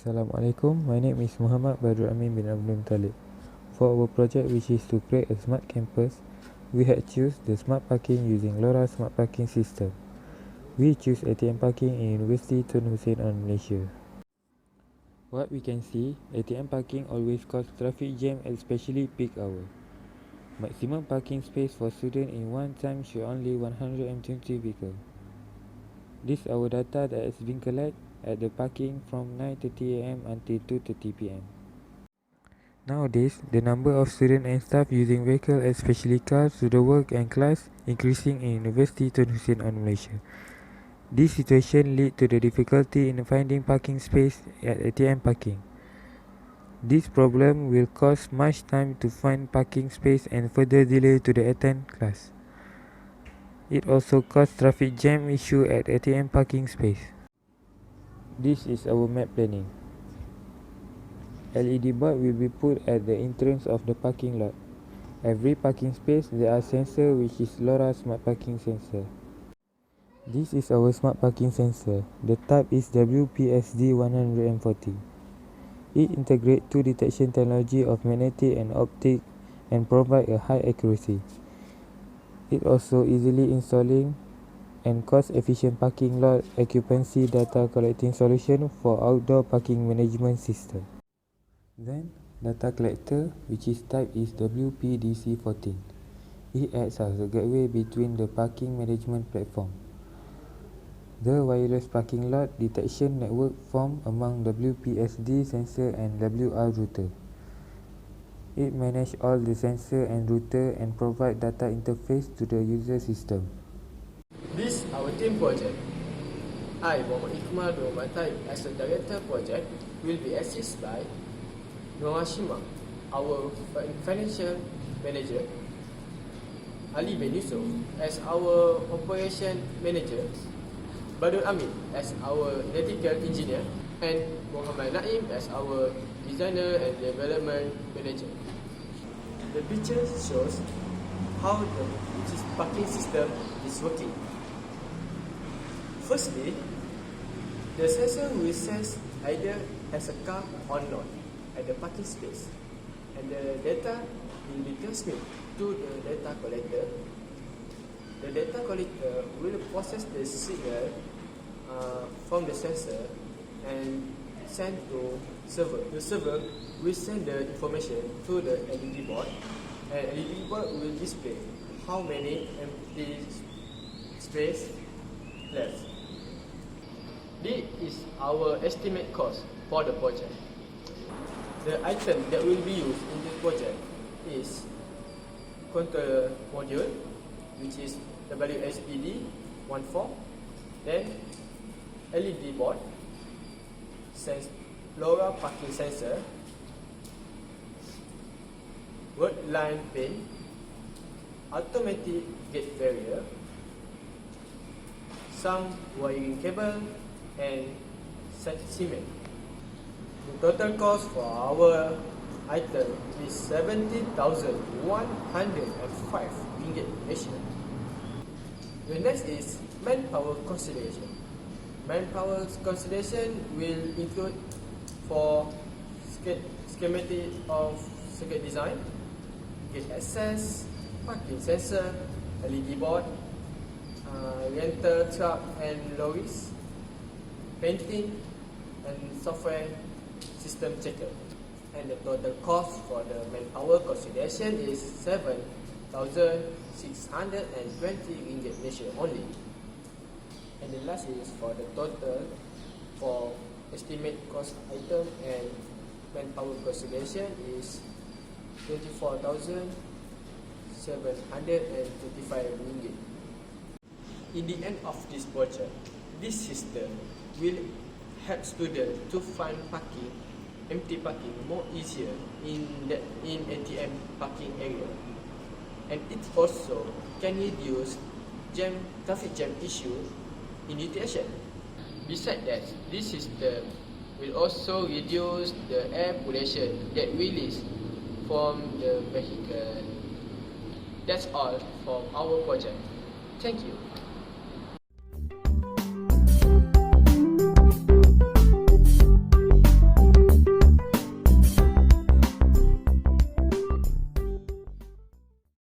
Assalamualaikum, my name is Muhammad Badrul Amin bin Abdul Talib. For our project, which is to create a smart campus, we had choose the smart parking using LoRa Smart Parking system. We choose ATM parking in University Tun Hussein on Malaysia. What we can see, ATM parking always cause traffic jam, especially peak hour. Maximum parking space for students in one time should only 120 vehicles. This our data that has been collected at the parking from 9:30 am until 2:30 pm. Nowadays, the number of students and staff using vehicles, especially cars, to the work and class increasing in University Tun Hussein on Malaysia. This situation lead to the difficulty in finding parking space at ATM parking. This problem will cause much time to find parking space and further delay to the attend class. It also cause traffic jam issue at ATM parking space. This is our map planning. LED board will be put at the entrance of the parking lot. Every parking space there are sensor, which is LoRa Smart Parking sensor. This is our smart parking sensor. The type is WPSD140. It integrates two detection technology of magnetic and optic and provide a high accuracy. It also easily installing and cost-efficient parking lot occupancy data collecting solution for outdoor parking management system. Then, data collector, which is type is WPDC14. It acts as a gateway between the parking management platform. The wireless parking lot detection network formed among WPSD sensor and WR router. It manages all the sensor and router and provide data interface to the user system. This our team project. I, Muhammad Iqmal bin Kamarudin, as the director project, will be assisted by Noah Shima, our financial manager, Ali bin Yusuf as our operation manager, Badrul Amin as our electrical engineer, and Muhammad Naim as our designer and development manager. The picture shows how the parking system is working. Firstly, the sensor will sense either has a car or not at the parking space, and the data will be transmitted to the data collector. The data collector will process the signal from the sensor and send to server. The server will send the information to the LED board, and LED board will display how many empty space left. This is our estimate cost for the project. The item that will be used in this project is controller module, which is WSPD14, then LED board, LoRa parking sensor, word line pin, automatic gate barrier, some wiring cable, and cement. The total cost for our item is 17,105 ringgit Malaysia. The next is manpower consideration. Manpower consideration will include for schematic of circuit design, gate access, parking sensor, LED board, rental truck and lorries, painting, and software system checker. And the total cost for the manpower consideration is 7,620 ringgit Malaysia only. And the last is for the total for estimate cost item and manpower consideration is 24,725 ringgit. In the end of this project, this system will help students to find parking, empty parking more easier in ATM parking area, and it also can reduce traffic jam issue in UTHM. Besides that, this system will also reduce the air pollution that released from the vehicle. That's all from our project. Thank you.